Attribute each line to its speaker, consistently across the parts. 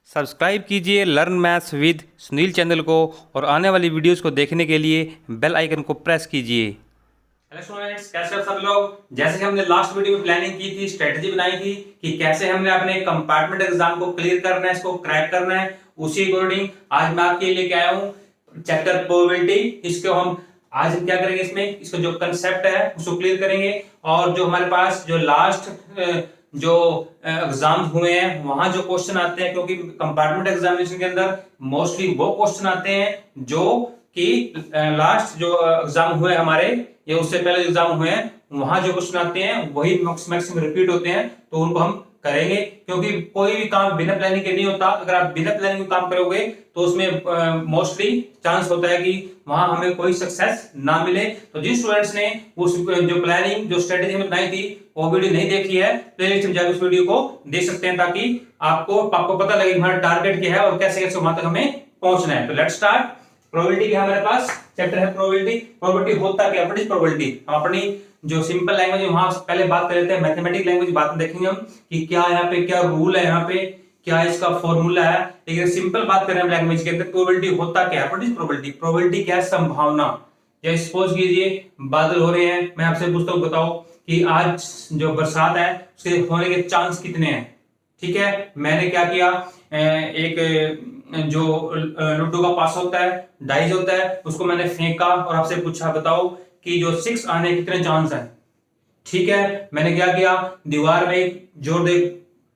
Speaker 1: Subscribe कीजिए learn maths with Sunil channel को और आने वाली वीडियोस को देखने के लिए बेल आइकन को प्रेस कीजिए। हेलो स्टूडेंट्स, कैसे हो सब लोग। जैसे कि हमने लास्ट वीडियो में प्लानिंग की थी, स्ट्रेटजी बनाई थी कि कैसे हमने अपने कंपार्टमेंट एग्जाम को क्लियर करना है, इसको क्रैक करना है, उसी अकॉर्डिंग आज मैं आपके लिए क्या आया हूँ चैप्टर प्रोबेबिलिटी। इसको हम आज हम क्या करेंगे, इसमें इसको जो कंसेप्ट है उसको क्लियर करेंगे और जो हमारे पास जो लास्ट जो एग्जाम हुए हैं वहां जो क्वेश्चन आते हैं, क्योंकि कंपार्टमेंट एग्जामिनेशन के अंदर मोस्टली वो क्वेश्चन आते हैं जो कि लास्ट जो एग्जाम हुए हमारे या उससे पहले एग्जाम हुए हैं वहां जो क्वेश्चन आते हैं वही मैक्सिमम रिपीट होते हैं, तो उनको हम करेंगे। क्योंकि कोई भी काम बिना प्लानिंग के नहीं होता। अगर आप बिना प्लानिंग के काम करोगे तो उसमें मोस्टली चांस होता है कि वहां हमें कोई सक्सेस ना मिले। तो जिन स्टूडेंट्स ने उस जो प्लानिंग जो स्ट्रेटेजी हमें बनाई थी वो वीडियो नहीं देखी है, प्लेलिस्ट में जाकर उस वीडियो को देख सकते हैं, ताकि आपको पता लगे हमारा टारगेट क्या है और कैसे कैसे वहां तक हमें पहुंचना है। तो लेट्स स्टार्ट। प्रोबेबिलिटी क्या हमारे पास चैप्टर है प्रोबेबिलिटी। प्रोबेबिलिटी होता क्या, व्हाट इज प्रोबेबिलिटी। हम अपनी जो सिंपल लैंग्वेज है वहां पहले बात कर लेते हैं। मैथमेटिक लैंग्वेज बात में देखेंगे हम कि क्या यहाँ पे क्या रूल है, यहाँ पे क्या इसका फॉर्मूला है। लेकिन सिंपल बात करें हम लैंग्वेज के अंदर, प्रोबेबिलिटी होता क्या है, व्हाट इज प्रोबेबिलिटी। प्रोबेबिलिटी क्या है, संभावना। जैसे सपोज कीजिए बादल हो रहे हैं, मैं आपसे पूछता हूँ बताओ कि आज जो बरसात है उसके होने के चांस कितने हैं। ठीक है, मैंने क्या किया, एक जो लूडो का पास होता है, डाइस होता है, उसको मैंने फेंका और आपसे पूछा बताओ कि जो 6 आने के कितने चांस हैं। ठीक है, मैंने क्या किया, दीवार में जोर दे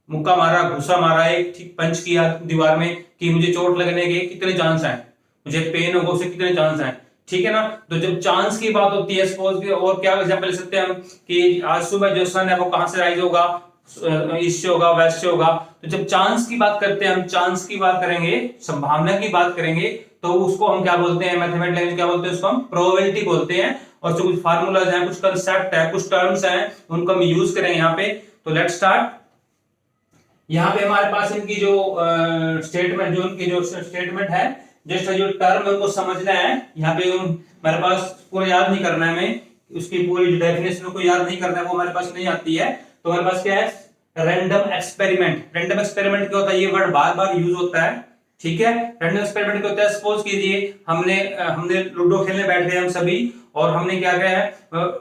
Speaker 1: मुक्का मारा, घुसा मारा, एक ठीक पंच किया दीवार में कि मुझे चोट लगने के कितने चांस हैं, मुझे पेन होगा उससे कितने चांस हैं। ठीक है ना। तो जब चांस की बात होती है, सपोज और क्या एग्जांपल ले सकते हैं हम कि आज सुबह जो सन है वो कहां से राइज होगा, ईस्ट से होगा, वेस्ट से होगा। तो जब चांस की बात करते हैं हम, चांस की बात करेंगे, संभावना की बात करेंगे, तो उसको हम क्या बोलते हैं, मैथमेटिक्स लैंग्वेज क्या बोलते हैं, उसको हम प्रोबेबिलिटी बोलते हैं। और जो कुछ फार्मूलाज हैं, कुछ कंसेप्ट है, कुछ टर्म्स हैं, उनको हम यूज करेंगे यहाँ पे। तो लेट्स स्टार्ट। यहाँ पे हमारे पास इनकी जो स्टेटमेंट जो उनकी जो स्टेटमेंट है, जस्ट जो टर्म है उनको समझना है। यहाँ पे हमारे पास पूरा याद नहीं करना है, हमें उसकी पूरी डेफिनेशन को याद नहीं करना है, वो हमारे पास नहीं आती है। तो हमारे पास क्या है, रैंडम एक्सपेरिमेंट। रैंडम एक्सपेरिमेंट क्या होता है, ये वर्ड बार बार यूज होता है। ठीक है, रैंडम एक्सपेरिमेंट क्या होता है, सपोज कीजिए हमने लूडो खेलने बैठ गए हम सभी और हमने क्या किया है,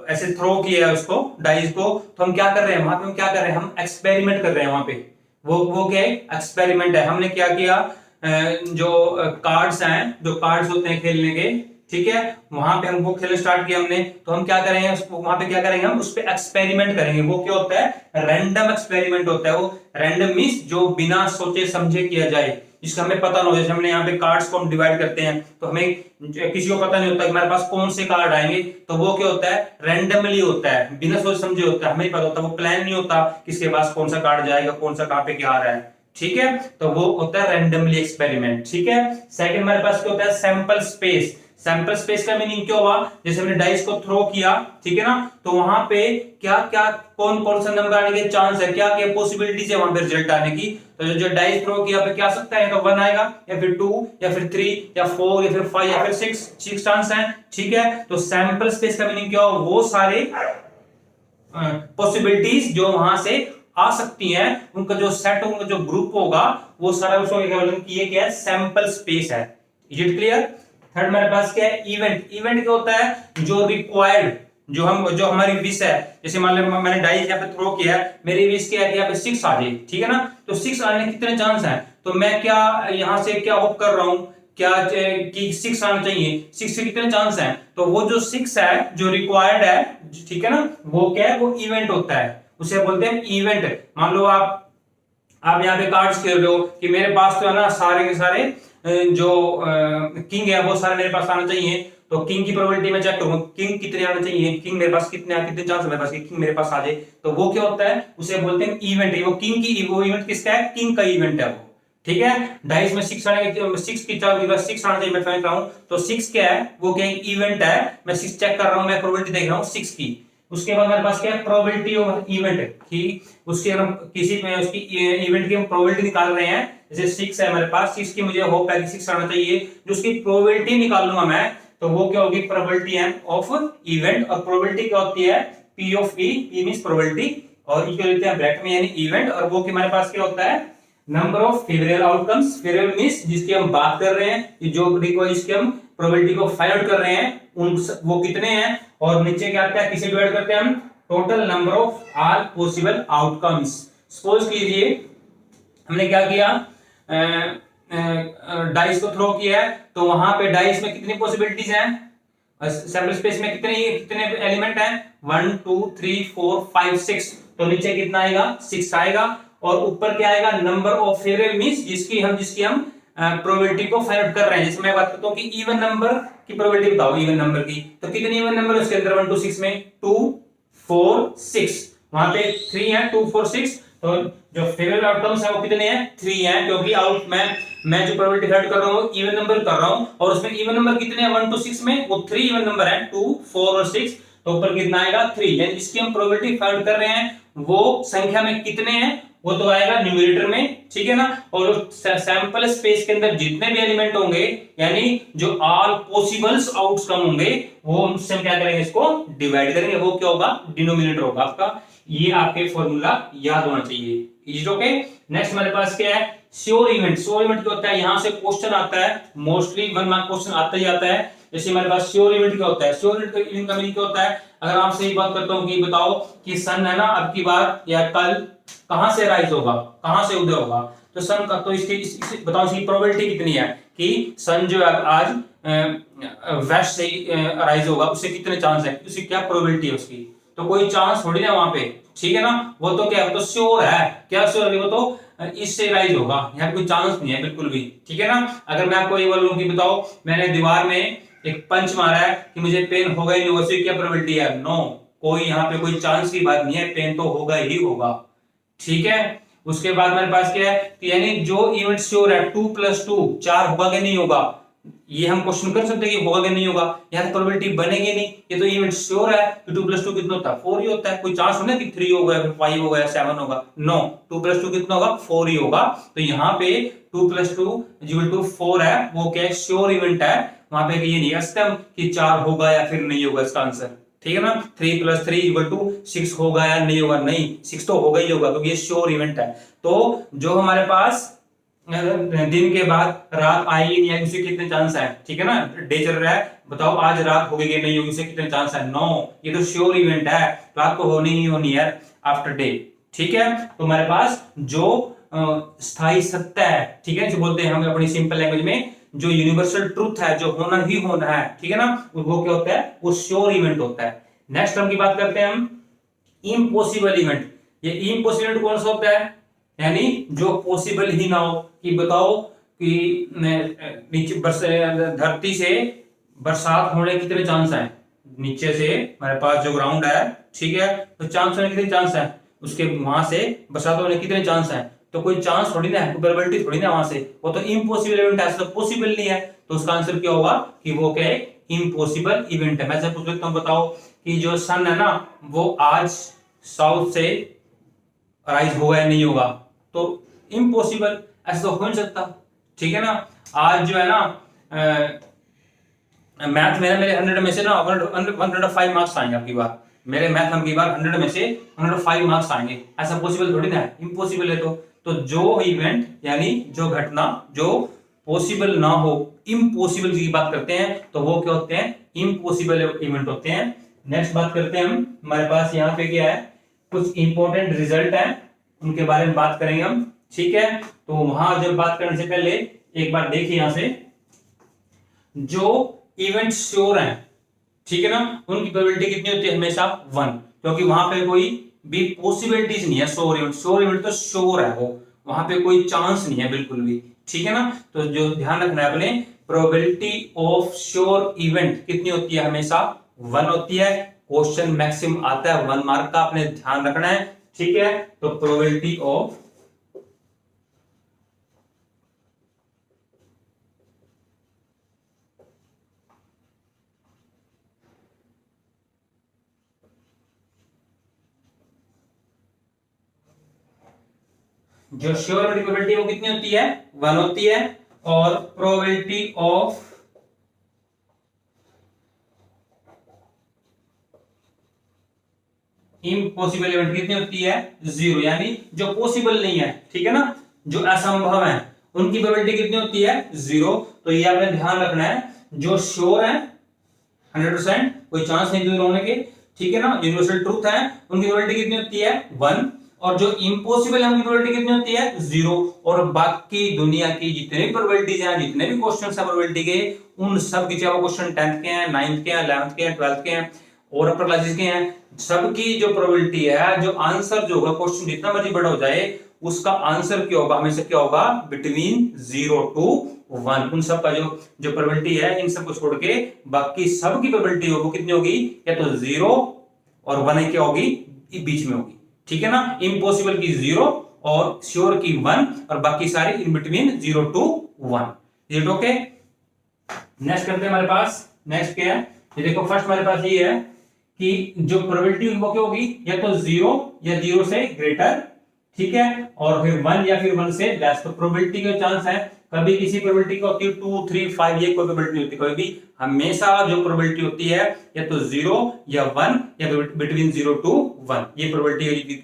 Speaker 1: ऐसे थ्रो किया है उसको, डाइस को। तो हम क्या कर रहे हैं वहां पे, हम क्या कर रहे हैं, हम एक्सपेरिमेंट कर रहे हैं वहां पे। वो क्या है, एक्सपेरिमेंट है। हमने क्या किया, जो कार्ड्स हैं, जो कार्ड्स होते हैं खेलने के, ठीक है, वहां पे हमको खेलना स्टार्ट किया हमने। तो हम क्या करेंगे, वहां पे क्या करेंगे, हम उस पे एक्सपेरिमेंट करेंगे। वो क्या होता है, रैंडम एक्सपेरिमेंट होता है। वो रैंडम मींस जो बिना सोचे समझे किया जाए, जिसका हमें पता ना हो। जैसे हमने यहाँ पे कार्ड्स को हम डिवाइड करते हैं तो हमें किसी को पता नहीं होता कि हमारे पास कौन से कार्ड आएंगे। तो वो क्या होता है, रैंडमली होता है, बिना सोच समझे होता है, हमें पता होता है, वो प्लान नहीं होता किसके पास कौन सा कार्ड जाएगा, कौन सा कहां पे क्या आ रहा है। ठीक है, तो वो होता है रैंडमली एक्सपेरिमेंट। ठीक है, सेकंड हमारे पास क्या होता है, सैंपल स्पेस। सैंपल स्पेस का मीनिंग क्या हुआ, जैसे हमने डाइस को थ्रो किया, ठीक है ना, तो वहां पे क्या क्या कौन कौन सा नंबर आने के चांस है, क्या क्या पॉसिबिलिटीज है वहां पे रिजल्ट आने की। तो जो डाइस थ्रो किया पे क्या आ सकता है, तो 1 आएगा या फिर 2 या फिर 3 या 4 या फिर 5 या फिर 6 चांस है। ठीक है, तो सैंपल स्पेस का मीनिंग क्या हुआ, वो सारे पॉसिबिलिटीज जो वहां से आ सकती हैं, उनका जो सेट, उनका जो ग्रुप होगा, वो सारा उसको क्या है, सैंपल स्पेस है। Is it clear. थर्ड हमारे पास क्या है, इवेंट। इवेंट क्या होता है, जो रिक्वायर्ड, जो हमारी विश है। जैसे मान लो मैंने डाइस यहाँ पे थ्रो किया है, मेरी विश क्या है कि यहाँ पे 6 आ जाए। ठीक है ना, तो 6 आने के कितने चांस हैं, तो मैं क्या यहाँ से क्या होप कर रहा हूं, क्या कि 6 आना चाहिए, 6 से कितने चांस हैं, तो वो जो 6 है जो रिक्वायर्ड है, ठीक है ना, वो क्या है, वो इवेंट होता है, उसे बोलते हैं इवेंट। मान लो आप यहाँ पे कार्ड्स खेल रहे हो कि मेरे पास तो है ना सारे के सारे जो किंग है वो सारे मेरे पास आना चाहिए। तो किंग की प्रोबेबिलिटी में चेक करूंगा, किंग कितने आना चाहिए, किंग मेरे पास कितने चांस है मेरे पास कि किंग मेरे पास आ जाए। तो वो क्या होता है, उसे बोलते हैं इवेंट। वो किंग की, वो इवेंट किसका है, किंग का इवेंट है वो। ठीक है, डाइस में 6 आने के 6 की चांस 6 आना चाहिए, मैं फेंक रहा हूं, तो 6 क्या है, वो क्या इवेंट है। मैं 6 चेक कर रहा हूं, मैं प्रोबेबिलिटी देख रहा हूं 6 की। उसके बाद हमारे पास क्या है, प्रोबेबिलिटी ऑफ इवेंट की, उसके हम किसी में उसकी इवेंट की हम प्रोबेबिलिटी निकाल रहे हैं। जैसे 6 है हमारे पास, 6 की मुझे होप है कि 6 आना चाहिए, जो उसकी प्रोबेबिलिटी निकाल लूंगा मैं, तो वो क्या होगी, प्रोबेबिलिटी ऑफ इवेंट। और प्रोबेबिलिटी क्या होती है, P of E, P means probability और ई क्या लेते हैं ब्रैकेट में यानी इवेंट। और वो हमारे पास क्या होता है, number of favourable outcomes, favourable means जिसकी हम बात कर रहे हैं, कि जो जिसकी हम प्रोबेबिलिटी को फाइंड आउट कर रहे हैं, उन वो कितने हैं, और नीचे क्या आता है, किसे डिवाइड करते हैं हम, total number of all possible outcomes. Suppose कीजिए हमने क्या किया, डाइस को थ्रो किया है, तो वहां पे डाइस में कितनी पॉसिबिलिटीज हैं, सैंपल स्पेस में कितने कितने एलिमेंट हैं, 1 2 3 4 5 6, तो नीचे कितना आएगा, 6 आएगा, और ऊपर क्या आएगा, नंबर ऑफ फेवरेबल मींस जिसकी हम प्रोबेबिलिटी को फाइंड आउट कर रहे हैं। जैसे मैं बात करता हूं कि इवन नंबर की प्रोबेबिलिटी बताओ, इवन नंबर की, तो कितने इवन नंबर है उसके अंदर, 1 2 6 में, 2 4 6, वहां पे 3 है, 2 4 6, तो जो फेवरेबल आउटकम्स है वो कितने हैं, 3 हैं, क्योंकि मैं जो प्रोबेबिलिटी फाइंड कर रहा हूं इवन नंबर कर रहा हूं, और उसमें इवन नंबर कितने हैं, 1 2 6 में वो 3 इवन नंबर है, 2 4 और 6, तो ऊपर कितना आएगा, 3, यानी जिसकी हम प्रोबेबिलिटी फाइंड कर रहे हैं वो संख्या में कितने हैं, वो तो आएगा न्यूमरेटर में, ठीक है ना। और सैंपल स्पेस के अंदर जितने भी एलिमेंट होंगे, यानी जो ऑल पॉसिबल्स आउटकम होंगे, वो हमसे क्या करेंगे, इसको डिवाइड करेंगे, वो क्या होगा, डिनोमिनेटर होगा आपका। ये आपके फॉर्मूला याद होना चाहिए। Is okay. नेक्स्ट हमारे पास क्या है, श्योर इवेंट। श्योर इवेंट क्या होता है, यहां से क्वेश्चन आता है, मोस्टली 1 मार्क क्वेश्चन आता ही आता है। जैसे हमारे पास श्योर इवेंट क्या होता है, श्योर इवेंट का मीनिंग क्या होता है, अगर आपसे ये बात करता हूं कि बताओ कि सन है ना अब की बार या कल कहां से राइज होगा, कहां से उदय होगा, तो सन का तो इसकी बताओ, इसकी प्रोबेबिलिटी कितनी है कि सन जो है आज वेस्ट से राइज होगा, उससे कितने चांस है, उसकी क्या प्रोबेबिलिटी है उसकी, तो कोई चांस थोड़ी ना वहां पे, ठीक है ना। वो तो क्या है, वो तो श्योर है, क्या श्योर है, वो तो इससे राइज होगा, यहाँ पे कोई चांस नहीं है बिल्कुल भी, ठीक है ना। अगर मैं आपको ये बोलूं कि बताओ मैंने दीवार में एक पंच मारा है कि मुझे पेन होगा ही नहीं होगा, उसकी क्या प्रोबेबिलिटी है, नो, कोई यहाँ पे कोई चांस की बात नहीं है, पेन तो होगा ही होगा, ठीक है। उसके बाद मेरे पास क्या है कि यानी जो इवेंट श्योर है 2 + 2 4 होगा कि नहीं होगा, ये हम क्वेश्चन कर सकते हैं कि होगा कि नहीं होगा, यहाँ तो प्रोबेबिलिटी बनेगी नहीं, ये तो इवेंट श्योर है कि 2 + 2 कितना होता है, 4 ही होता है, कोई चांस होना कि 3 होगा, 5 होगा या 7 होगा, नो, 2 + 2 कितना होगा, 4 ही होगा। तो यहाँ पे 2 + 2 = 4 है, वो क्या है, श्योर इवेंट है, वहां पे ये नहीं है कि 4 होगा या फिर नहीं होगा इसका आंसर, ठीक है ना। 3 + 3 = 6 होगा या नहीं होगा, नहीं, 6 तो होगा ही होगा, क्योंकि ये श्योर इवेंट है। तो जो हमारे पास दिन के बाद रात आएगी नहीं आएगी, उसके कितने चांस है, ठीक है ना, डे चल रहा है, बताओ आज रात होगी कि नहीं होगी, उसके कितने चांस है, नो, ये तो श्योर इवेंट है, रात को होनी ही होनी है आफ्टर डे, ठीक है। तो हमारे पास जो स्थायी सत्य है, ठीक है, जो बोलते हैं हम अपनी सिंपल लैंग्वेज में, जो यूनिवर्सल ट्रूथ है, जो होना ही होना है, ठीक है ना, वो क्या होता है, वो श्योर इवेंट होता है। नेक्स्ट टर्म की बात करते हैं हम, इम्पॉसिबल इवेंट। ये इम्पॉसिबल इवेंट कौन सा होता है, यानी जो पॉसिबल ही ना हो, कि बताओ कि नीचे धरती से बरसात होने के कितने चांस हैं, नीचे से हमारे पास जो ग्राउंड है, ठीक है, तो चांस होने के कितने चांस हैं, उसके वहां से बरसात होने के कितने चांस हैं, तो कोई चांस थोड़ी ना है, प्रोबेबिलिटी थोड़ी ना वहां से, वो तो इम्पॉसिबल इवेंट है, तो पॉसिबल नहीं है, तो उसका आंसर क्या होगा कि वो क्या है, इम्पॉसिबल इवेंट है। मैं पूछ सकता हूं बताओ कि जो सन है ना वो आज साउथ से राइज होगा या नहीं होगा, तो इम्पॉसिबल, ऐसा तो हो नहीं सकता, ठीक है ना। आज जो है ना मैथ में मेरे 100 में से ना 105 मार्क्स आएंगे आपकी बार, मेरे मैथ हम की बार 100 में से 105 मार्क्स आएंगे, ऐसा पॉसिबल थोड़ी ना है, इम्पॉसिबल है। तो जो इवेंट यानी जो घटना जो पॉसिबल ना हो, इम्पॉसिबल की बात करते हैं, तो वो क्या होते हैं, इम्पॉसिबल इवेंट होते हैं। नेक्स्ट बात करते हैं हम, हमारे पास यहाँ पे क्या है, कुछ इंपॉर्टेंट रिजल्ट है, उनके बारे में बात करेंगे हम, ठीक है। तो वहां जब बात करने से पहले एक बार देखिए, यहां से जो इवेंट श्योर हैं, ठीक है ना, उनकी प्रोबेबिलिटी कितनी होती है, हमेशा 1, क्योंकि वहां पे कोई भी पॉसिबिलिटीज नहीं है। श्योर इवेंट तो श्योर है, वो वहां पे कोई चांस नहीं है बिल्कुल भी, ठीक है ना। तो जो ध्यान रखना है अपने, प्रोबेबिलिटी ऑफ श्योर इवेंट कितनी होती है, हमेशा 1 होती है। क्वेश्चन मैक्सिमम आता है 1 मार्क का, अपने ध्यान रखना है, ठीक है। तो प्रोबेबिलिटी ऑफ जो श्योर प्रोबेबिलिटी वो कितनी होती है, 1 होती है, और प्रोबेबिलिटी ऑफ इम्पॉसिबल इवेंट कितनी होती है, 0, यानी जो पॉसिबल नहीं है, ठीक है ना। जो असंभव है उनकी प्रोबेबिलिटी कितनी होती है 0। तो ये आपने ध्यान रखना है, जो श्योर है 100% कोई चांस नहीं जीरो होने के, ठीक है ना, यूनिवर्सल ट्रूथ है, उनकी प्रोबेबिलिटी कितनी होती है 1। और जो इम्पॉसिबल है उनकी प्रोबेबिलिटी कितनी होती है 0। और बाकी दुनिया की जितने भी प्रोबेबिलिटीज हैं, जितने भी क्वेश्चंस हैं प्रोबेबिलिटी के, उन सब की, चाहे वो क्वेश्चन 10th के हैं, 9th के हैं, 11th के हैं, 12th के हैं और अपर क्लासेस के हैं, सबकी जो प्रोबेबिलिटी है, जो आंसर जो होगा, क्वेश्चन जितना मर्जी बड़ा हो जाए, उसका आंसर क्या होगा, हमेशा क्या होगा, बिटवीन 0 to 1। उन सब का जो जो प्रोबेबिलिटी है, इन सब को छोड़ के बाकी सब की प्रोबेबिलिटी होगी, कितनी होगी, या तो 0 और 1 क्या होगी, बीच में होगी, ठीक है ना। इम्पॉसिबल की 0 और श्योर की 1 और बाकी सारी in between 0 to 1। Is it okay? Next करते हैं हमारे पास, नेक्स्ट क्या है, ये देखो फर्स्ट हमारे पास ये है कि जो प्रोबेबिलिटी वो क्या होगी, या तो 0 या 0 से ग्रेटर, ठीक है, और फिर 1 या फिर 1 से लेस। तो प्रोबेबिलिटी का चांस है, कभी किसी प्रोबेबिलिटी की होती है 2, 3, 5, ये कोई प्रोबेबिलिटी होती है, कोई भी, हमेशा जो प्रोबेबिलिटी होती है या तो 0 या 1 या बिटवीन 0 to 1, ये प्रोबेबिलिटी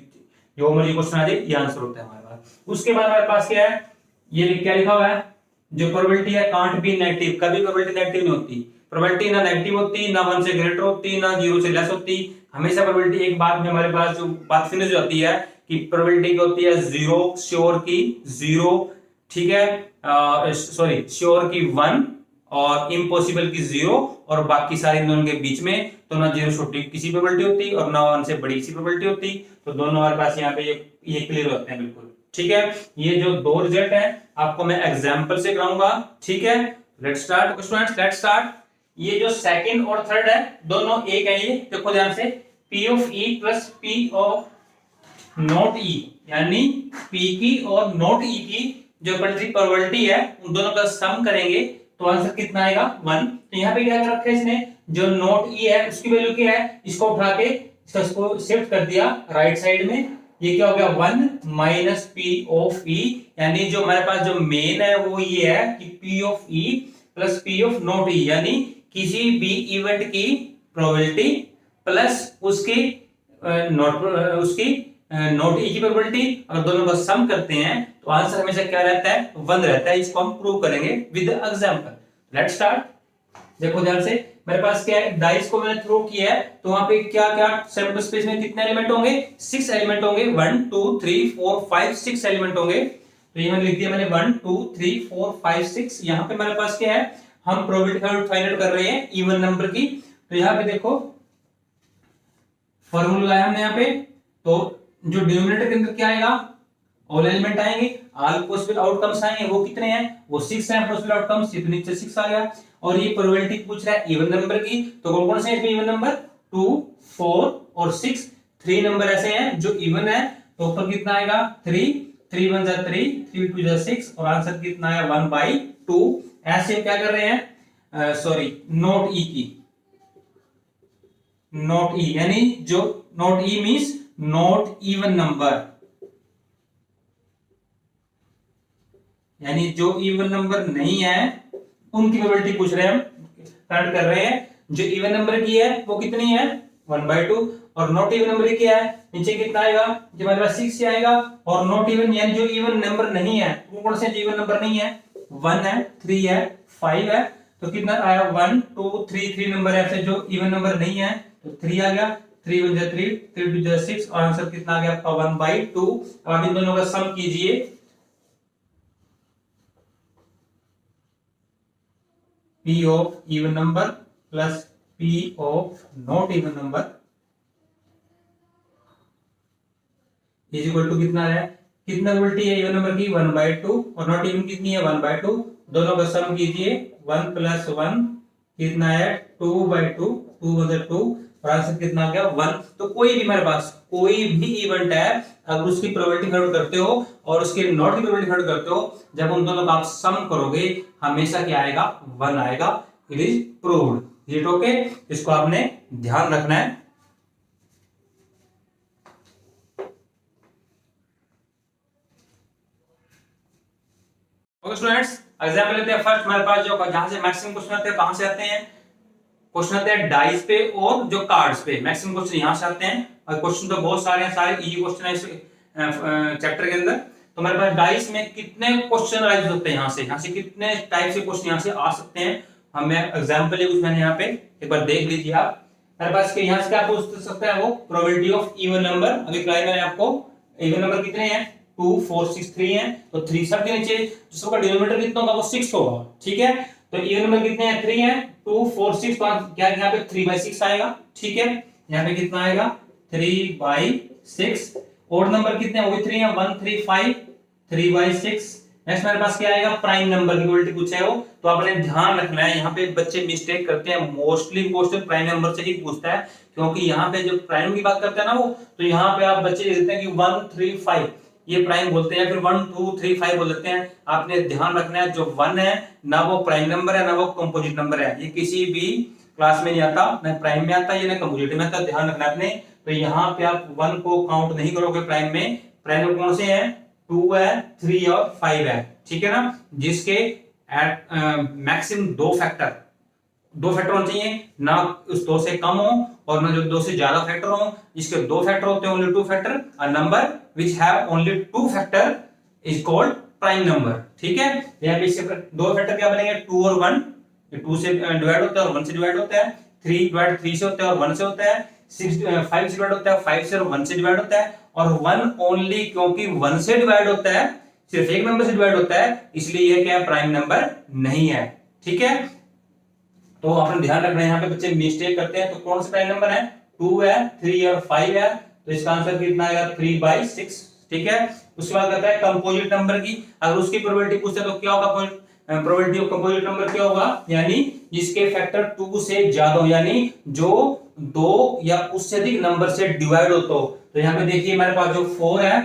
Speaker 1: जो मर्जी क्वेश्चन आ जाए ये आंसर होता है हमारे पास। उसके बाद हमारे पास क्या है, ये क्या लिखा हुआ है, जो प्रोबेबिलिटी है कांट बी नेगेटिव, कभी प्रोबेबिलिटी नेगेटिव नहीं होती, प्रोबेबिलिटी ना नेगेटिव होती, ना 1 से ग्रेटर होती, ना 0 से लेस होती, हमेशा प्रोबेबिलिटी एक बात में हमारे पास जो बात फिनिश होती है कि प्रोबेबिलिटी की होती है 0, श्योर की 0, ठीक है, सॉरी श्योर की 1 और इम्पॉसिबल की 0 और बाकी सारी दोनों के बीच में, तो ना 0 छोटी किसी प्रोबेबिलिटी होती और ना 1 से बड़ी किसी प्रोबेबिलिटी होती। तो दोनों हमारे पास यहाँ पे ये क्लियर होते हैं बिल्कुल, ठीक है। ये जो दो रिजल्ट है आपको मैं एग्जांपल से कराऊंगा, ठीक है। Let's start students, let's start. ये जो सेकंड और थर्ड है दोनों एक है, ये देखो ध्यान से, P of E plus P of not E, यानी P की और नॉट E की जो प्रोबेबिलिटी है उन दोनों का सम करेंगे तो आंसर कितना आएगा 1। तो यहाँ पे क्या कर रखा है इसने, जो नॉट E है उसकी वैल्यू क्या है, इसको उठा के इसको शिफ्ट कर दिया राइट साइड में, ये क्या हो गया 1 माइनस P of E, यानी जो हमारे पास जो मेन है वो ये है कि P of E plus P of not E, यानी किसी भी इवेंट की प्रोबेबिलिटी प्लस उसकी नॉट ई की प्रोबेबिलिटी, अगर दोनों का सम करते हैं तो आंसर हमेशा क्या रहता है 1 रहता है। इसको हम प्रूव करेंगे विद एग्जांपल। Let's start. देखो ध्यान से, मेरे पास क्या है, डाइस को मैंने थ्रो किया है तो वहां पे क्या क्या सैंपल स्पेस में कितने एलिमेंट होंगे, 6 एलिमेंट होंगे, 1 2 3 4 5 6 एलिमेंट होंगे। तो ये मैंने लिख दिया, मैंने 1 2 3 4 5 6। यहाँ पे मेरे पास क्या है, हम प्रोबेबिलिटी फाइंड आउट कर रहे हैं इवन नंबर की। तो यहाँ पे देखो फॉर्मूला लगाया हमने यहाँ पे, तो जो डिनोमिनेटर के अंदर क्या आएगा, ऑल एलिमेंट आएंगे, ऑल पॉसिबल आउटकम्स आएंगे, वो कितने हैं, वो 6 हैं पॉसिबल आउटकम्स, तो नीचे 6 आ गया। और ये प्रोबेबिलिटी पूछ रहा है इवन नंबर की, तो कौन कौन से हैं इसमें इवन नंबर, 2 4 और 6, 3 नंबर ऐसे हैं जो इवन है, तो ऊपर कितना आएगा 3, 3 1 जा 3, 3 2 जा 6 और आंसर कितना है 1/2। ऐसे क्या कर रहे हैं, सॉरी नॉट ई की, नॉट ई यानी जो not E means not even number, यानी जो इवन नंबर नहीं है उनकी प्रोबेबिलिटी पूछ रहे हैं, हम फाइंड कर रहे हैं। जो इवन नंबर की है वो कितनी है 1/2 और नॉट इवन नंबर की है नीचे कितना आएगा, जो हमारे पास 6 आएगा। और नॉट इवन यानी जो इवन नंबर नहीं है, कौन से इवन नंबर नहीं है, 1 है 3 है 5 है, तो कितना आया 1 2 3, 3 नंबर ऐसे जो इवन नंबर नहीं है, तो 3 आ गया, 3 1 जा 3, 3 2 जा 6 और आंसर कितना आ गया आपका 1/2। अब इन दोनों का सम कीजिए, P of even number plus P of not even number is equal to कितना है, कितना प्रोबेबिलिटी है इवन नंबर की 1/2 और नॉट इवन कितनी है 1/2, दोनों का सम कीजिए 1 + 1 कितना है 2/2, 2 1 2 और आंसर कितना आ गया 1। तो कोई भी मेरे पास कोई भी इवेंट है, अगर उसकी प्रोबेबिलिटी फाइंड करते हो और उसके नॉट की प्रोबेबिलिटी फाइंड करते हो, जब उन दोनों का आप सम करोगे हमेशा क्या आएगा 1 आएगा। It is proved. Is it okay? इसको आपने ध्यान रखना है। ओके स्टूडेंट्स, एग्जांपल लेते हैं। फर्स्ट हमारे पास जो जहां से मैक्सिमम क्वेश्चन आते हैं, कहां से आते हैं, क्वेश्चन आते हैं डाइस पे और जो कार्ड्स पे, मैक्सिमम क्वेश्चन यहां से आते हैं। और क्वेश्चन तो बहुत सारे हैं, सारे इजी क्वेश्चन है इस चैप्टर के अंदर। तो हमारे पास डाइस में कितने क्वेश्चन राइज हो सकते हैं, यहाँ से कितने टाइप से क्वेश्चन यहाँ से आ सकते हैं। हमें एग्जांपल है कुछ मैंने यहाँ पे एक बार देख लीजिए आप। हमारे पास के यहाँ से क्या पूछ सकता है वो प्रोबेबिलिटी ऑफ इवन नंबर। अभी ट्राई मैंने आपको इवन नंबर कितने हैं 2 4 6 3 है, तो 3 सब के नीचे जिसका डिनोमिनेटर कितना होगा वो 6 होगा। ठीक है, तो इवन नंबर कितने हैं 3 है, 2 4 6, तो क्या यहाँ पे 3/6 आएगा। ठीक है, यहाँ पे कितना आएगा 3/6। ओड नंबर कितने हैं वो भी 3 है, 1 3 5 3/6। नेक्स्ट हमारे पास क्या आएगा प्राइम नंबर की प्रोबेबिलिटी पूछा है वो, तो आपने ध्यान रखना है यहाँ पे बच्चे मिस्टेक करते हैं, मोस्टली क्वेश्चन प्राइम नंबर से ही पूछता है, क्योंकि यहाँ पे जब प्राइम की बात करते हैं ना वो, तो यहाँ पे आप बच्चे लिखते हैं कि 1 3 5 ये प्राइम बोलते हैं, फिर 1 2 3 5 बोल देते हैं। आपने ध्यान रखना है जो 1 है ना वो प्राइम नंबर है ना वो कंपोजिट नंबर है, ये किसी भी क्लास में नहीं आता, ना प्राइम में आता है ना कंपोजिट में आता, ध्यान रखना आपने। तो यहाँ पे आप 1 को काउंट नहीं करोगे प्राइम में। प्राइम में कौन से हैं 2 है 3 और 5 है, ठीक है ना, जिसके मैक्सिमम दो फैक्टर होने चाहिए, ना उस 2 से कम हो और ना जो 2 से ज्यादा फैक्टर हो। इसके 2 फैक्टर होते हैं only 2 factor, a number which have only 2 factor is called prime number. ठीक है, यहाँ पे इसके 2 फैक्टर क्या बनेंगे 2 और 1, 2 से डिवाइड होता है और 1 से डिवाइड होता है, 3 डिवाइड 3 से होता है और 1 से होता है, 6 5 से डिवाइड होता है 5 से और 1 से डिवाइड होता है, और 1 ओनली क्योंकि 1 से डिवाइड होता है, सिर्फ एक नंबर से डिवाइड होता है, इसलिए यह क्या प्राइम नंबर नहीं है। ठीक है, तो आपने ध्यान रखना है, यहाँ पे बच्चे मिस्टेक करते हैं। तो कौन सा प्राइम नंबर है 2 है 3 और 5 है, तो इसका आंसर कितना आएगा 3/6। ठीक है, उसके बाद कहता है कंपोजिट नंबर की, अगर उसकी प्रोबेबिलिटी पूछते तो क्या होगा प्रोबेबिलिटी ऑफ कंपोजिट नंबर क्या होगा, यानी जिसके फैक्टर 2 से ज्यादा हो, यानी जो 2 या उससे अधिक नंबर से डिवाइड होता हो। तो यहाँ पे देखिए हमारे पास जो 4 है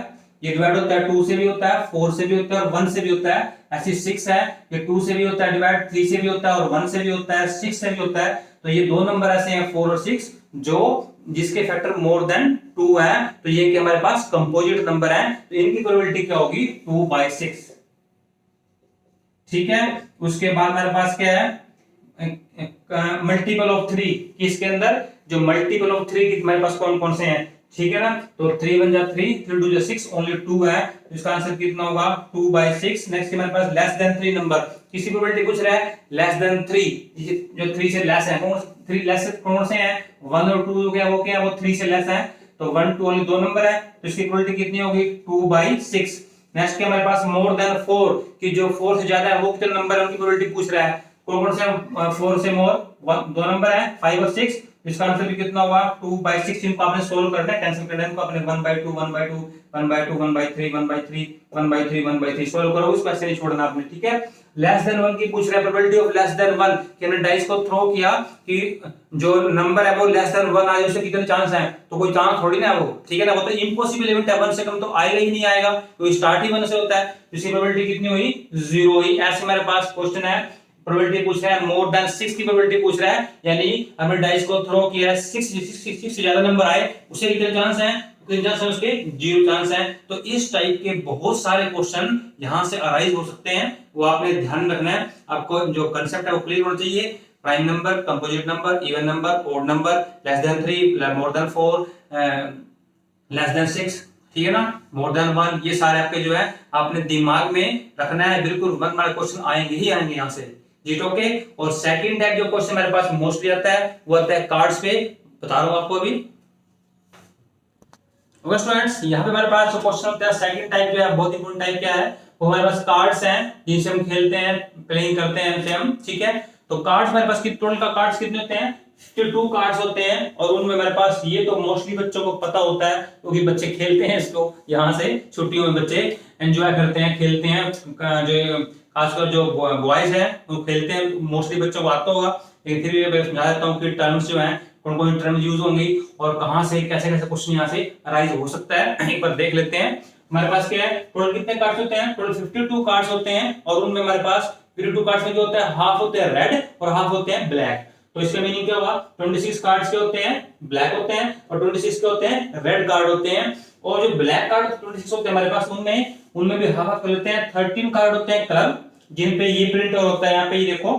Speaker 1: ये डिवाइड होता है 2 से भी होता है, 4 से भी होता है और 1 से भी होता है। ऐसे 6 है ये 2 से भी होता है डिवाइड, 3 से भी होता है और 1 से भी होता है, 6 से भी होता है। तो ये दो नंबर ऐसे हैं 4 और 6 जो जिसके फैक्टर मोर देन 2 है, तो ये कि हमारे पास कंपोजिट नंबर है, तो इनकी प्रोबेबिलिटी क्या होगी 2/6। ठीक है, उसके बाद हमारे पास क्या है मल्टीपल ऑफ 3 कि इसके अंदर जो मल्टीपल ऑफ 3 की हमारे पास कौन कौन से हैं। ठीक है ना, तो 3 1 जा 3, 3 2 जा 6, ओनली 2 है, तो इसका आंसर कितना होगा 2/6। नेक्स्ट हमारे पास लेस देन 3 नंबर, किसी प्रोबेबिलिटी पूछ रहा है लेस देन 3, जो 3 से लेस है, कौन 3 लेस कौन से हैं 1 और 2 हो गया, वो क्या है वो 3 से लेस है, तो 1 2 ओनली 2 नंबर है, तो इसकी प्रोबेबिलिटी कितनी होगी 2/6। नेक्स्ट के हमारे पास मोर देन 4 कि जो 4 से ज्यादा है वो कितने नंबर है उनकी प्रोबेबिलिटी पूछ रहा है, कौन कौन से 4 से मोर 2 नंबर है 5 और 6, इसका आंसर भी कितना होगा 2/6। इनको आपने सोल्व करना है, कैंसिल करना है इनको, आपने 1/2 1/2 1/2 1/3 1/3 1/3 1/3 सोल्व करो, इसको ऐसे नहीं छोड़ना आपने। ठीक है, लेस देन 1 की पूछ रहा है प्रोबेबिलिटी ऑफ लेस देन 1 कि हमने डाइस को थ्रो किया कि जो नंबर है वो लेस देन 1 आ जाए, उससे कितने चांस हैं, तो कोई चांस थोड़ी ना है वो। ठीक है ना, वो तो इम्पॉसिबल इवेंट है, 1 से कम तो आएगा ही नहीं आएगा, तो स्टार्ट ही 1 से होता है, इसकी प्रोबेबिलिटी कितनी हुई 0 हुई। ऐसे मेरे पास क्वेश्चन है प्रोबेबिलिटी पूछ रहा है मोर देन 6 की प्रोबेबिलिटी पूछ रहा है, यानी हमने डाइस को थ्रो किया है 6 से ज्यादा नंबर आए उससे कितने चांस हैं, कितने चांस हैं उसके 0 चांस हैं। तो इस टाइप के बहुत सारे क्वेश्चन यहां से अराइज हो सकते हैं, वो आपने ध्यान रखना है, आपको जो कांसेप्ट है वो क्लियर होना चाहिए। Prime number, composite number, even number, odd number, less than 3, more than 4, less than 6, ठीक है ना, मोर देन 1, ये सारे आपके जो है आपने दिमाग में रखना है, बिल्कुल 1 मार्क क्वेश्चन आएंगे ही आएंगे यहां से जी। ओके, और सेकंड टाइप जो क्वेश्चन मेरे पास मोस्टली आता है वो आता है कार्ड्स पे, बता रहा हूं आपको अभी। ओके स्टूडेंट्स, यहाँ पे हमारे पास जो क्वेश्चन होता है सेकंड टाइप जो है बहुत इंपॉर्टेंट टाइप क्या है, वो हमारे पास कार्ड्स हैं जिनसे हम खेलते हैं, प्लेइंग करते हैं इनसे हम। ठीक है, तो कार्ड्स हमारे पास टोटल का कार्ड्स कितने होते हैं 52 कार्ड्स होते हैं, और उनमें हमारे पास ये तो मोस्टली बच्चों को पता होता है क्योंकि बच्चे खेलते हैं इसको, यहाँ से छुट्टियों में बच्चे एंजॉय करते हैं, खेलते हैं, जो खासकर जो बॉयज हैं वो खेलते हैं, मोस्टली बच्चों को आता होगा, लेकिन फिर मैं समझा देता हूँ कि टर्म्स जो हैं कौन कौन टर्म्स यूज होंगी और कहाँ से कैसे कैसे क्वेश्चन यहाँ से अराइज हो सकता है, एक बार देख लेते हैं। हमारे पास क्या है टोटल कितने कार्ड्स होते हैं, टोटल 52 कार्ड्स होते हैं, और उनमें हमारे पास 52 कार्ड्स में जो होता है हाफ होते हैं रेड और हाफ होते हैं ब्लैक। तो इसका मीनिंग क्या होगा 26 कार्ड्स के होते हैं ब्लैक होते हैं और 26 के होते हैं रेड कार्ड होते हैं, और जो ब्लैक कार्ड 26 होते हैं हमारे पास उनमें भी हाफ हाफ कर लेते हैं। 13 कार्ड होते हैं कलर जिन पे ये प्रिंट होता है, यहाँ पे ये देखो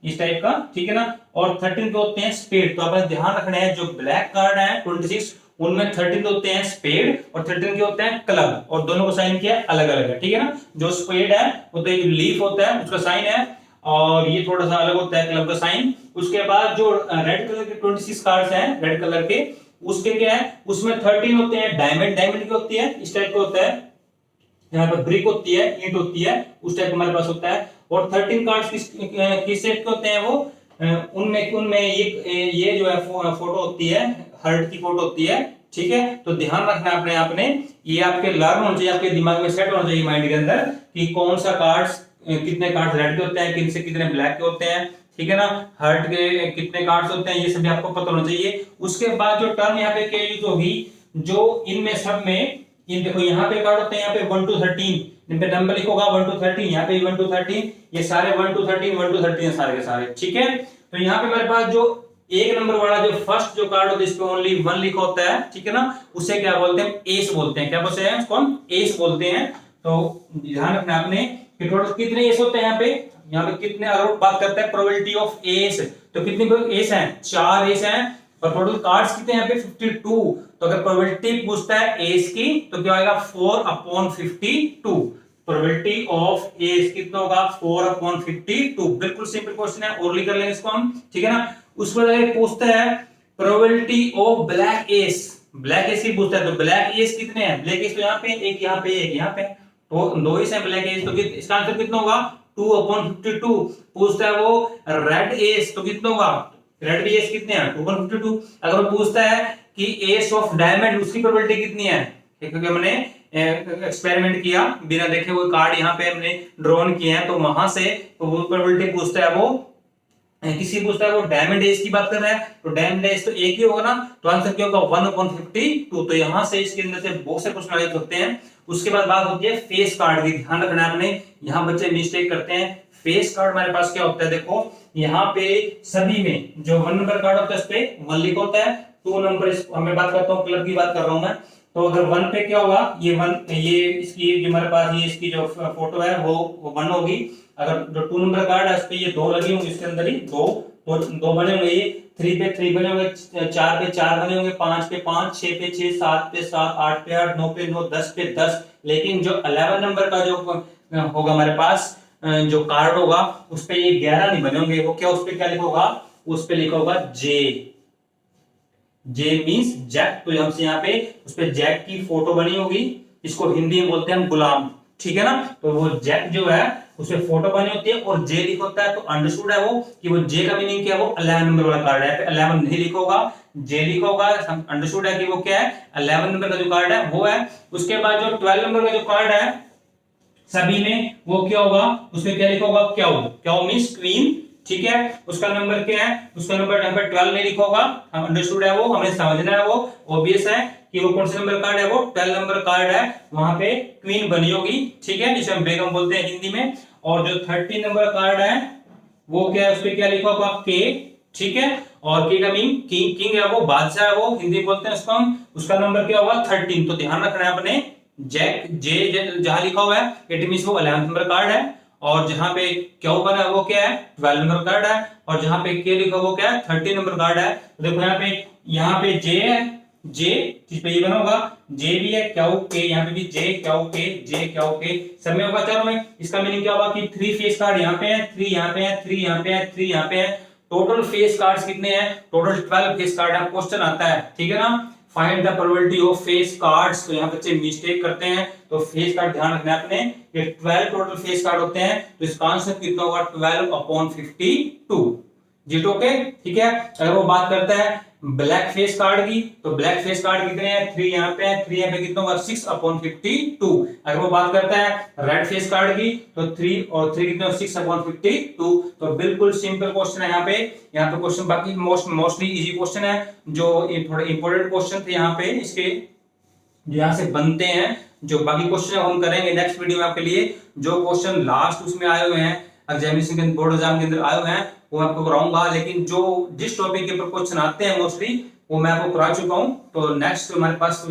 Speaker 1: इस टाइप का, ठीक है ना, और 13 के होते हैं स्पेड। तो आपने ध्यान रखना है जो ब्लैक कार्ड है 26 उनमें 13 होते हैं स्पेड और 13 के होते हैं क्लब, और दोनों का साइन क्या है, अलग अलग है, ठीक है ना। जो स्पेड है वो तो लीफ होता है उसका साइन है, और ये थोड़ा सा अलग होता है क्लब का साइन। उसके बाद जो रेड कलर के 26 कार्ड्स हैं रेड कलर के, उसके क्या है, उसमें 13 होते हैं डायमंड, डायमंड की होती है इस टाइप का होता है, यहाँ पे ब्रिक होती है, ईंट होती है, उस टाइप हमारे पास होता है। और 13 कार्ड्स किस शेप के होते हैं वो, उनमें उनमें ये जो है फोटो होती है, हार्ट की फोटो होती है, ठीक है। तो ध्यान रखना अपने आपने, ये आपके लर्न होना चाहिए, आपके दिमाग में सेट होना चाहिए माइंड के अंदर कि कौन सा कार्ड्स, कितने कार्ड्स रेड के होते हैं, किन से कितने ब्लैक के होते हैं, ठीक है ना। हार्ट के कितने कार्ड्स होते हैं, ये सब भी आपको पता होना चाहिए। उसके बाद जो टर्म यहाँ पे क्या यूज होगी, जो इनमें सब में, इन देखो यहाँ पे कार्ड होते हैं, यहाँ पे 1 to 13, इन पे नंबर लिखोगा 1 to 13, यहाँ पे 1 to 13, ये सारे 1 to 13 1 to 13 सारे के सारे, ठीक है। तो यहाँ पे मेरे पास जो एक नंबर वाला जो फर्स्ट जो कार्ड होता है, इस पे ओनली 1 लिखा होता है, ठीक है ना। उसे क्या बोलते हैं, एस बोलते हैं। क्या बोलते हैं उसको, हम एस बोलते हैं। तो ध्यान रखना आपने कि टोटल कितने एस होते हैं यहाँ पे कितने, अगर बात करते हैं प्रोबेबिलिटी ऑफ एस, तो कितने एस हैं, 4 एस हैं, और टोटल कार्ड्स कितने यहाँ पे 52। तो अगर प्रोबेबिलिटी पूछता है एस की तो क्या आएगा 4/52। प्रोबेबिलिटी ऑफ एस कितना होगा, 4/52। बिल्कुल सिंपल क्वेश्चन है, और कर लेंगे इसको हम, ठीक है ना। उसके बाद पूछता है probability of black S, black S की पूछता है, तो ब्लैक एस कितने हैं, ब्लैक एस तो यहाँ पे एक, यहाँ पे एक, यहाँ पे तो 2 एस है ब्लैक एस, तो इसका आंसर कितना होगा 2/52। पूछता है वो रेड एस, तो कितना होगा, रेड भी एस कितने हैं 2/52। अगर वो पूछता है कि एस ऑफ डायमंड, उसकी प्रोबेबिलिटी कितनी है, क्योंकि हमने एक्सपेरिमेंट किया बिना देखे वो कार्ड यहाँ पे हमने ड्रॉन किए हैं, तो वहां से तो वो प्रोबेबिलिटी पूछता है, वो किसी पूछता है वो डायमंड एज की बात कर रहा है, तो डायमंड एज तो एक ही होगा ना, तो आंसर क्या होगा 1/52। तो यहां से इसके अंदर से बहुत से क्वेश्चन आ सकते हैं। उसके बाद बात होती है फेस कार्ड की, ध्यान रखना आपने, यहाँ बच्चे मिस्टेक करते हैं। फेस कार्ड हमारे पास क्या होता है, देखो यहाँ पे सभी में जो 1 नंबर कार्ड होता है उस पे 1 लिखा होता है, 2 नंबर, मैं बात करता हूँ क्लब की बात कर रहा हूँ मैं, तो अगर 1 पे क्या होगा, ये 1, ये इसकी जो हमारे पास ये इसकी जो फोटो है वो 1 होगी। अगर जो 2 नंबर कार्ड है उस पे ये 2 लगी होंगी, इसके अंदर ही 2 बने होंगे, ये 3 पे 3 बने होंगे, 4 पे 4 बने होंगे, 5 पे 5, 6 पे 6, 7 पे 7, 8 पे 8, 9 पे 9, 10 पे 10। लेकिन जो 11 नंबर का जो होगा हमारे पास जो कार्ड होगा उस पे ये 11 नहीं बने होंगे, वो क्या, उस पे क्या लिखा होगा, उस पे लिखा होगा जे, जे मींस जैक। तो हमसे यहाँ पे उस पे जैक की फोटो बनी होगी, इसको हिंदी में बोलते हैं हम गुलाम, ठीक है ना। तो वो जैक जो है उसपे फोटो बनी होती है और जे लिखा होता है, तो अंडरस्टूड है वो कि वो जे का मीनिंग क्या है, वो 11 नंबर वाला कार्ड है। 11 नहीं लिखा होगा, जे लिखा होगा, अंडरस्टूड है कि वो क्या है 11 नंबर का जो कार्ड है वो है। उसके बाद जो 12 नंबर का जो कार्ड है सभी में, वो क्या होगा, उसमें क्या लिखा होगा, क्या हो, क्या हो मींस क्वीन, ठीक है। उसका नंबर क्या है, उसका नंबर यहाँ पे 12 नहीं लिखा होगा, हम अंडरस्टूड है वो, हमें समझना है, वो ऑब्वियस है कि वो कौन सा नंबर कार्ड है, वो 12 नंबर कार्ड है, वहां पे क्वीन बनी होगी, ठीक है, जिसे हम बेगम बोलते हैं हिंदी में। और जो 13 नंबर कार्ड है वो क्या है, उस पे क्या लिखा होगा के, ठीक है। और के का मीन किंग, किंग है वो, बादशाह है वो, हिंदी बोलते हैं उसको हम, उसका नंबर क्या होगा 13। तो ध्यान रखना है आपने, जैक जे जहां लिखा हुआ है इट मींस वो 11 नंबर कार्ड है, और जहां पे क्यू बना है वो क्या है 12 नंबर कार्ड है, और जहां पे के लिखा वो क्या है 13 नंबर कार्ड है। तो देखो यहाँ पे जे है, जे जिस पे ये बना होगा जे भी है, क्यू के, यहाँ पे भी जे क्यू के, जे क्यू के, सब में होगा चारों में। इसका मीनिंग क्या होगा कि 3 फेस कार्ड यहाँ पे है, 3 यहाँ पे है, 3 यहाँ पे है, 3 यहाँ पे है, टोटल फेस कार्ड्स कितने हैं, टोटल 12 फेस कार्ड है। क्वेश्चन आता है, ठीक है ना, find the probability of face cards. तो यहाँ बच्चे मिस्टेक करते हैं, तो फेस कार्ड ध्यान रखना है अपने, ये 12 टोटल फेस कार्ड होते हैं, तो इसका आंसर कितना होगा 12/52। जीत ओके, ठीक है। अगर वो बात करता है ब्लैक फेस कार्ड की, तो ब्लैक फेस कार्ड कितने हैं, 3 यहाँ पे है, 3 यहाँ पे कितना होगा 6/52। अगर वो बात करता है रेड फेस कार्ड की, तो 3 और 3 कितने 6/52। तो बिल्कुल सिंपल क्वेश्चन है यहाँ पे क्वेश्चन, बाकी मोस्टली इजी क्वेश्चन है, जो थोड़े इंपॉर्टेंट क्वेश्चन थे यहाँ पे इसके जो यहाँ से बनते हैं। जो बाकी क्वेश्चन हम करेंगे नेक्स्ट वीडियो में आपके लिए, जो क्वेश्चन लास्ट उसमें आए हुए हैं एग्जामिनेशन के बोर्ड एग्जाम के अंदर आए हुए हैं वो मैं आपको कराऊंगा, लेकिन जो जिस टॉपिक के ऊपर क्वेश्चन आते हैं मोस्टली वो मैं आपको करा चुका हूं। तो नेक्स्ट हमारे पास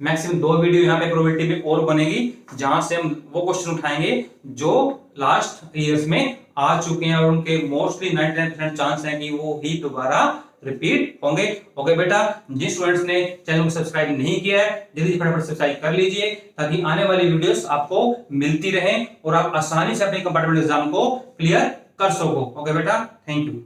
Speaker 1: मैक्सिमम 2 वीडियो यहाँ पे प्रोबेबिलिटी में और बनेगी, जहां से हम वो क्वेश्चन उठाएंगे जो लास्ट ईयर्स में आ चुके हैं और उनके मोस्टली 99% चांस है कि वो ही दोबारा रिपीट होंगे। ओके बेटा, जिन स्टूडेंट्स ने चैनल को सब्सक्राइब नहीं किया है जल्दी फटाफट सब्सक्राइब कर लीजिए ताकि आने वाली वीडियोस आपको मिलती रहें और आप आसानी से अपने कंपार्टमेंट एग्जाम को क्लियर कर सको। ओके बेटा, थैंक यू।